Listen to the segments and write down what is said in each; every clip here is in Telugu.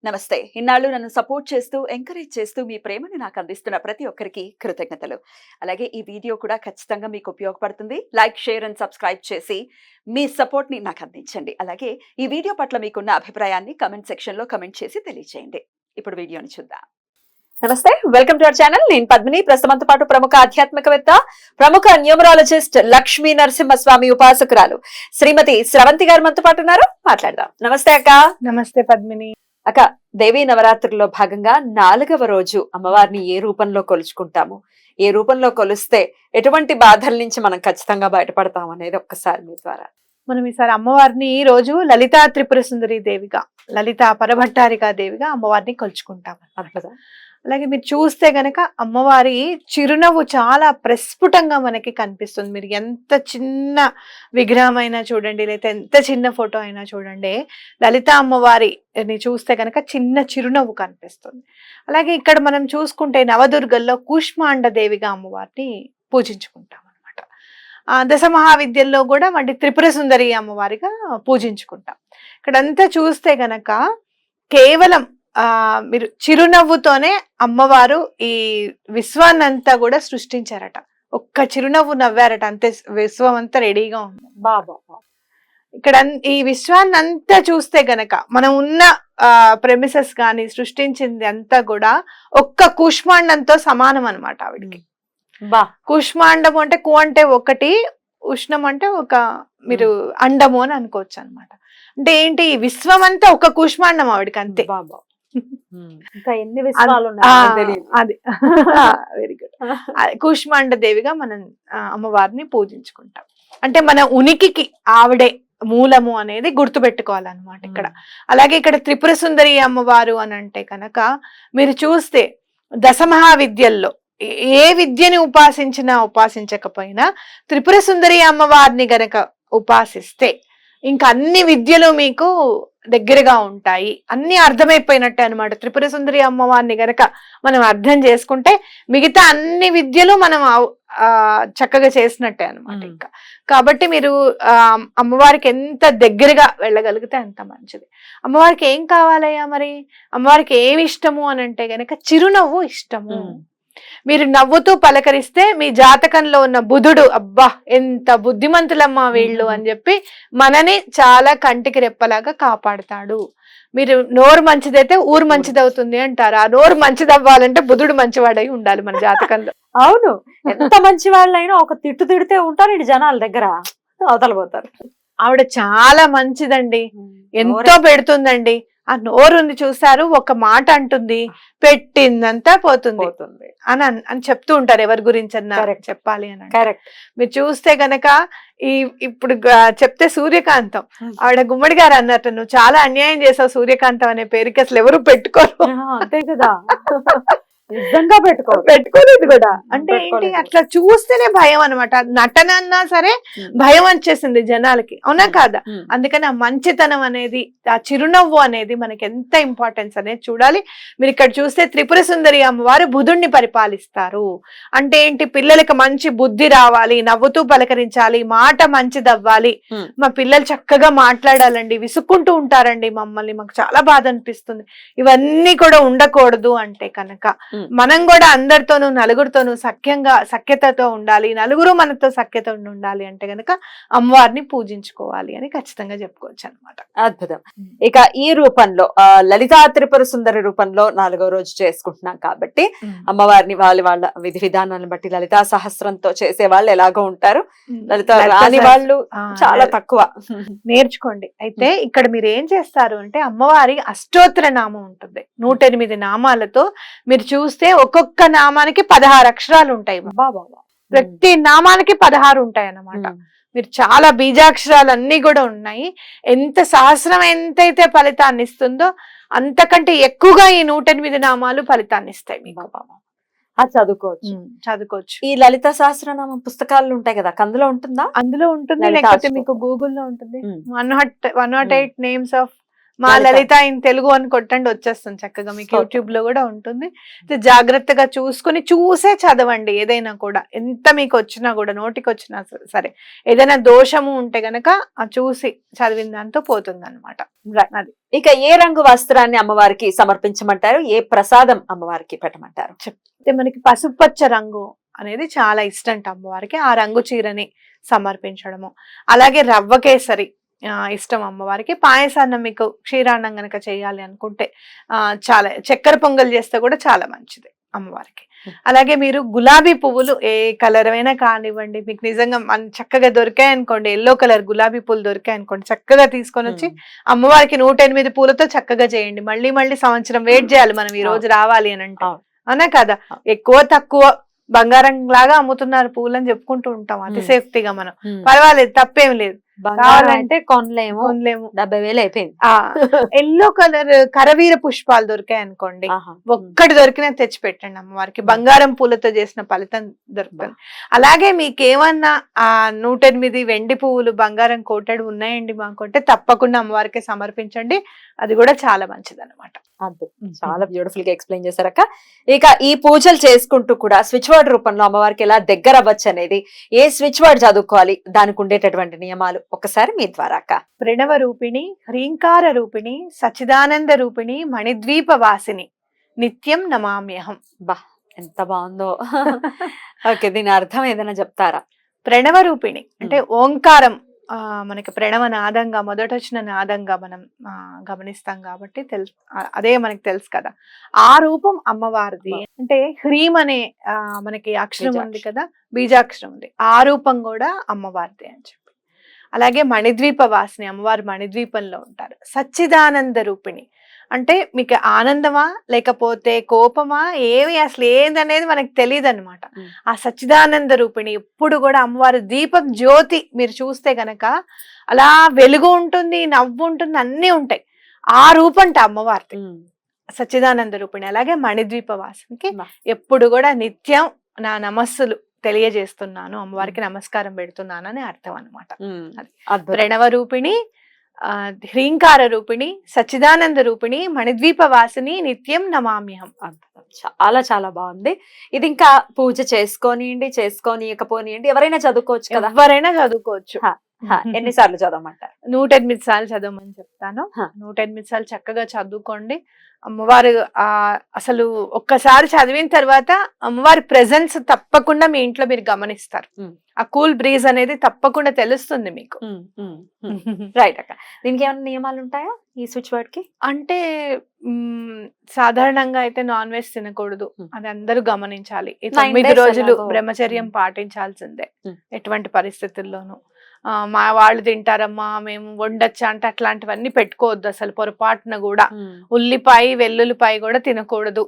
నమస్తే. ఇన్నాళ్ళు నన్ను సపోర్ట్ చేస్తూ, ఎంకరేజ్ చేస్తూ మీ ప్రేమని నాకు అందిస్తున్న ప్రతి ఒక్కరికి కృతజ్ఞతలు. అలాగే ఈ వీడియో కూడా ఖచ్చితంగా మీకు ఉపయోగపడుతుంది. లైక్, షేర్ అండ్ సబ్స్క్రైబ్ చేసి మీ సపోర్ట్‌ని నాకు అందించండి. అలాగే ఈ వీడియో పట్ల మీకున్న అభిప్రాయాన్ని కామెంట్ సెక్షన్‌లో కామెంట్ చేసి తెలియజేయండి. ఇప్పుడు వీడియోని చూద్దాం. నమస్తే, వెల్కమ్ టు అవర్ ఛానల్. నేను పద్మిని. ప్రస్తుతంతో పాటు ప్రముఖ ఆధ్యాత్మికవేత్త, ప్రముఖ న్యూమరాలజిస్ట్ లక్ష్మీ నరసింహస్వామి ఉపాసకురాలు శ్రీమతి స్రవంతి గారు మనతో పాటు ఉన్నారు. మాట్లాడదాం. నమస్తే అక్క. నమస్తే పద్మిని. అక్క, దేవీ నవరాత్రుల్లో భాగంగా 4వ రోజు అమ్మవారిని ఏ రూపంలో కొలుచుకుంటాము, ఏ రూపంలో కొలిస్తే ఎటువంటి బాధల నుంచి మనం ఖచ్చితంగా బయటపడతాం అనేది ఒక్కసారి మీ ద్వారా. మనం ఈసారి అమ్మవారిని ఈ రోజు లలితా త్రిపుర సుందరి దేవిగా, లలితా పరభట్టారికా దేవిగా అమ్మవారిని కొలుచుకుంటాం అన్నమాట. అలాగే మీరు చూస్తే గనక అమ్మవారి చిరునవ్వు చాలా ప్రస్ఫుటంగా మనకి కనిపిస్తుంది. మీరు ఎంత చిన్న విగ్రహం అయినా చూడండి, లేదా ఎంత చిన్న ఫోటో అయినా చూడండి, లలితా అమ్మవారిని చూస్తే గనక చిన్న చిరునవ్వు కనిపిస్తుంది. అలాగే ఇక్కడ మనం చూసుకుంటే నవదుర్గల్లో కూష్మాండ దేవిగా అమ్మవారిని పూజించుకుంటాం అనమాట. దశ మహావిద్యల్లో కూడా మళ్ళీ త్రిపుర సుందరి అమ్మవారిగా పూజించుకుంటాం. ఇక్కడంతా చూస్తే గనక కేవలం మీరు చిరునవ్వుతోనే అమ్మవారు ఈ విశ్వాన్నంతా కూడా సృష్టించారట. ఒక్క చిరునవ్వు నవ్వారట, అంతే విశ్వం అంతా రెడీగా ఉంది. బాబా, ఇక్కడ ఈ విశ్వాన్నంతా చూస్తే గనక మనం ఉన్న ప్రెమిసెస్ కానీ సృష్టించింది అంతా కూడా ఒక్క కూష్మాండంతో సమానం అనమాట ఆవిడికి. కూష్మాండం అంటే కు అంటే ఒకటి, ఉష్ణం అంటే ఒక, మీరు అండము అని అనుకోవచ్చు అనమాట. అంటే ఏంటి, విశ్వం అంతా ఒక కూష్మాండం ఆవిడికి, అంతే. ఇంకా ఎన్ని విశ్వాలు ఉన్నాయి అది. Very good. కూష్మాండ దేవిగా మనం అమ్మవారిని పూజించుకుంటాం. అంటే మన ఉనికికి ఆవిడే మూలము అనేది గుర్తుపెట్టుకోవాలన్నమాట ఇక్కడ. అలాగే ఇక్కడ త్రిపుర సుందరి అమ్మవారు అని అంటే కనుక మీరు చూస్తే దశమహావిద్యల్లో ఏ విద్యని ఉపాసించకపోయినా త్రిపుర సుందరి అమ్మవారిని గనక ఉపాసిస్తే ఇంకా అన్ని విద్యలు మీకు దగ్గరగా ఉంటాయి, అన్ని అర్థమైపోయినట్టే అనమాట. త్రిపుర సుందరి అమ్మవారిని గనక మనం అర్థం చేసుకుంటే మిగతా అన్ని విద్యలు మనం చక్కగా చేసినట్టే అనమాట ఇంకా. కాబట్టి మీరు అమ్మవారికి ఎంత దగ్గరగా వెళ్ళగలిగితే అంత మంచిది. అమ్మవారికి ఏం కావాలయ్యా మరి, అమ్మవారికి ఏమి ఇష్టము అని అంటే గనక చిరునవ్వు ఇష్టము. మీరు నవ్వుతూ పలకరిస్తే మీ జాతకంలో ఉన్న బుధుడు, అబ్బా ఎంత బుద్ధిమంతులమ్మా వీళ్ళు అని చెప్పి మనని చాలా కంటికి రెప్పలాగా కాపాడుతాడు. మీరు నోరు మంచిదైతే ఊరు మంచిది అవుతుంది అంటారు. ఆ నోరు మంచిది అవ్వాలంటే బుధుడు మంచివాడై ఉండాలి మన జాతకంలో. అవును, ఎంత మంచి వాళ్ళైనా ఒక తిట్టు తిడితే ఉంటారు ఇటు జనాల దగ్గర, అవతలపోతారు. ఆవిడ చాలా మంచిదండి, ఎంతో పెడుతుందండి. ఆ నోరుంది చూసారు, ఒక మాట అంటుంది, పెట్టిందంతా పోతుంది అని చెప్తూ ఉంటారు. ఎవరి గురించి అన్నా చెప్పాలి అని. కరెక్ట్. మీరు చూస్తే గనక ఇప్పుడు చెప్తే సూర్యకాంతం, ఆవిడ గుమ్మడి గారు అన్నట్టు నువ్వు చాలా అన్యాయం చేసావు సూర్యకాంతం అనే పేరుకి అసలు ఎవరు పెట్టుకోరు. అంతే కదా, నిజంగా పెట్టుకోలేదు కూడా. అంటే ఏంటి, అట్లా చూస్తేనే భయం అనమాట. నటన అన్నా సరే భయం వచ్చేసింది జనాలకి, అవునా కాదా? అందుకని ఆ మంచితనం అనేది, ఆ చిరునవ్వు అనేది మనకి ఎంత ఇంపార్టెన్స్ అనేది చూడాలి. మీరు ఇక్కడ చూస్తే త్రిపుర సుందరి అమ్మవారు బుధుడిని పరిపాలిస్తారు. అంటే ఏంటి, పిల్లలకి మంచి బుద్ధి రావాలి, నవ్వుతూ పలకరించాలి, మాట మంచిదవ్వాలి, మా పిల్లలు చక్కగా మాట్లాడాలండి, విసుక్కుంటూ ఉంటారండి మమ్మల్ని, మాకు చాలా బాధ అనిపిస్తుంది, ఇవన్నీ కూడా ఉండకూడదు అంటే కనుక మనం కూడా అందరితోనూ నలుగురితోనూ సఖ్యతతో ఉండాలి, నలుగురు మనతో సఖ్యత ఉండాలి అంటే గనక అమ్మవారిని పూజించుకోవాలి అని ఖచ్చితంగా చెప్పుకోవచ్చు అనమాట. అద్భుతం. ఇక ఈ రూపంలో లలితా త్రిపుర సుందరి రూపంలో 4వ రోజు చేసుకుంటున్నాం కాబట్టి అమ్మవారిని వాళ్ళ విధి విధానాలను బట్టి లలితా సహస్రంతో చేసే వాళ్ళు ఎలాగో ఉంటారు, లలిత రాని వాళ్ళు చాలా తక్కువ. నేర్చుకోండి. అయితే ఇక్కడ మీరు ఏం చేస్తారు అంటే, అమ్మవారి అష్టోత్తర నామం ఉంటుంది, 108 నామాలతో. మీరు చూస్తే ఒక్కొక్క నామానికి 16 అక్షరాలు ఉంటాయి. ప్రతి నామానికి 16 ఉంటాయి అన్నమాట. మీరు చాలా బీజాక్షరాలు అన్ని కూడా ఉన్నాయి. ఎంత సహస్రం ఎంతైతే ఫలితాన్ని ఇస్తుందో అంతకంటే ఎక్కువగా ఈ 108 నామాలు ఫలితాన్ని ఇస్తాయి మీకు. అది చదువుకోవచ్చు. ఈ లలిత సహస్రనామం పుస్తకాలు ఉంటాయి కదా, అందులో ఉంటుందా? అందులో ఉంటుంది, లేకపోతే మీకు గూగుల్లో ఉంటుంది. 108 నేమ్స్ ఆఫ్ మా లలిత. లలిత ఇన్ తెలుగు అని కొట్టండి వచ్చేస్తుంది చక్కగా, మీకు Okay. యూట్యూబ్ లో కూడా ఉంటుంది. ఇది జాగ్రత్తగా చూసుకుని చూసే చదవండి. ఏదైనా కూడా ఎంత మీకు వచ్చినా కూడా, నోటికి వచ్చినా సరే, ఏదైనా దోషము ఉంటే గనక ఆ చూసి చదివిన దాంతో పోతుంది అనమాట. అది ఇక ఏ రంగు వస్త్రాన్ని అమ్మవారికి సమర్పించమంటారు, ఏ ప్రసాదం అమ్మవారికి పెట్టమంటారు? అయితే మనకి పసుపచ్చ రంగు అనేది చాలా ఇష్టం అమ్మవారికి. ఆ రంగు చీరని సమర్పించడము. అలాగే రవ్వ కేసరి ఇష్టం అమ్మవారికి. పాయసాన్నం మీకు క్షీరాన్నం గనక చేయాలి అనుకుంటే చాలా చక్కెర పొంగల్ చేస్తే కూడా చాలా మంచిది అమ్మవారికి. అలాగే మీరు గులాబీ పువ్వులు ఏ కలర్ అయినా కానివ్వండి, మీకు నిజంగా చక్కగా దొరికాయి అనుకోండి, ఎల్లో కలర్ గులాబీ పూలు దొరికాయి అనుకోండి, చక్కగా తీసుకొని వచ్చి అమ్మవారికి 108 పూలతో చక్కగా చేయండి. మళ్ళీ మళ్ళీ సంవత్సరం వెయిట్ చేయాలి మనం ఈ రోజు రావాలి అని అంటే, అవునా కదా? ఎక్కువ తక్కువ బంగారం లాగా అమ్ముతున్నారు పూలని చెప్పుకుంటూ ఉంటాం అతిశయోక్తిగా మనం. పర్వాలేదు, తప్పేం లేదు. కావాలంటే కొనలేము, కొనలేము. 70,000 అయిపోయింది. ఎల్లో కలర్ కరవీర పుష్పాలు దొరికాయి అనుకోండి, ఒక్కటి దొరికినా తెచ్చి పెట్టండి అమ్మవారికి. బంగారం పూలతో చేసిన ఫలితం దొరుకుతుంది. అలాగే మీకేమన్నా 108 వెండి పువ్వులు బంగారం కోటెడు ఉన్నాయండి మాకు అంటే తప్పకుండా అమ్మవారికి సమర్పించండి. అది కూడా చాలా మంచిది అనమాట. చాలా బ్యూటిఫుల్ గా ఎక్స్ప్లెయిన్ చేశారక్క. ఇక ఈ పూజలు చేసుకుంటూ కూడా స్విచ్ వర్డ్ రూపంలో అమ్మవారికి ఎలా దగ్గర అవ్వచ్చు అనేది, ఏ స్విచ్ వర్డ్ చదువుకోవాలి, దానికి ఉండేటటువంటి నియమాలు ఒక్కసారి మీ ద్వారా అక్క. ప్రణవ రూపిణి, హ్రీంకార రూపిణి, సచిదానంద రూపిణి, మణిద్వీప వాసిని, నిత్యం నమామ్యహం. బా, ఎంత బాగుందో. ఓకే, దీని అర్థం ఏదైనా చెప్తారా? ప్రణవ రూపిణి అంటే ఓంకారం, మనకి ప్రణవ నాదంగా మొదట వచ్చిన నాదంగా మనం గమనిస్తాం కాబట్టి తెలుసు, అదే మనకి తెలుసు కదా. ఆ రూపం అమ్మవారిది. అంటే హ్రీం అనే మనకి అక్షరం ఉంది కదా, బీజాక్షరం ఉంది, ఆ రూపం కూడా అమ్మవారిది అని చెప్పి. అలాగే మణిద్వీప వాసిని, అమ్మవారు మణిద్వీపంలో ఉంటారు. సచ్చిదానంద రూపిణి అంటే మీకు ఆనందమా లేకపోతే కోపమా ఏమి అసలు ఏందనేది మనకు తెలియదు అనమాట. ఆ సచ్చిదానంద రూపిణి ఎప్పుడు కూడా అమ్మవారి దీపం జ్యోతి మీరు చూస్తే గనక అలా వెలుగు ఉంటుంది, నవ్వు ఉంటుంది, అన్నీ ఉంటాయి. ఆ రూపంట అమ్మవారిది సచ్చిదానంద రూపిణి. అలాగే మణిద్వీప వాసినికి ఎప్పుడు కూడా నిత్యం నా నమస్సులు తెలియజేస్తున్నాను, అమ్మవారికి నమస్కారం పెడుతున్నాను అని అర్థం అనమాట. ప్రణవ రూపిణి, హ్రీంకార రూపిణి, సచ్చిదానంద రూపిణి, మణిద్వీప వాసిని, నిత్యం నమామ్యహం. చాలా చాలా బాగుంది. ఇది ఇంకా పూజ చేసుకోనియకపోనియండి, ఎవరైనా చదువుకోవచ్చు కదా? ఎవరైనా చదువుకోవచ్చు. ఎన్నిసార్లు చదవమంటారు? 108 సార్లు చదవమని చెప్తాను. 108 సార్లు చక్కగా చదువుకోండి. అమ్మవారు అసలు ఒక్కసారి చదివిన తర్వాత అమ్మవారి ప్రెజెన్స్ తప్పకుండా మీ ఇంట్లో మీరు గమనిస్తారు. ఆ కూల్ బ్రీజ్ అనేది తప్పకుండా తెలుస్తుంది మీకు. రైట్ అక్క. దీనికి ఏమైనా నియమాలు ఉంటాయా ఈ స్విచ్ వర్డ్ కి? అంటే సాధారణంగా అయితే నాన్ వెజ్ తినకూడదు, అది అందరూ గమనించాలి. 9 రోజులు బ్రహ్మచర్యం పాటించాల్సిందే ఎటువంటి పరిస్థితుల్లోనూ. మా వాళ్ళు తింటారమ్మా మేము వండొచ్చా అంటే అట్లాంటివన్నీ పెట్టుకోవద్దు అసలు పొరపాటున కూడా. ఉల్లిపాయ వెల్లుల్లిపాయ కూడా తినకూడదు.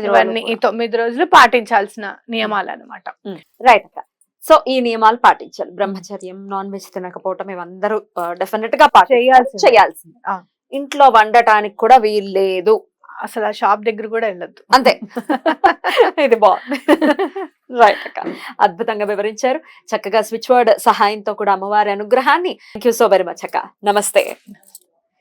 ఇవన్నీ ఈ 9 రోజులు పాటించాల్సిన నియమాలు అనమాట. రైట్ అక్క. సో ఈ నియమాలు పాటించాలి. బ్రహ్మచర్యం, నాన్ వెజ్ తినకపోవటం ఇవందరూ డెఫినెట్ గా చేయాల్సింది. ఇంట్లో వండటానికి కూడా వీల్లేదు, అసలు ఆ షాప్ దగ్గర కూడా వెళ్ళొద్దు, అంతే. ఇది బాగుంది. రైట్ అక్క, అద్భుతంగా వివరించారు. చక్కగా స్విచ్ వర్డ్ సహాయంతో కూడా అమ్మవారి అనుగ్రహాన్ని. Thank you so very much అక్క. నమస్తే.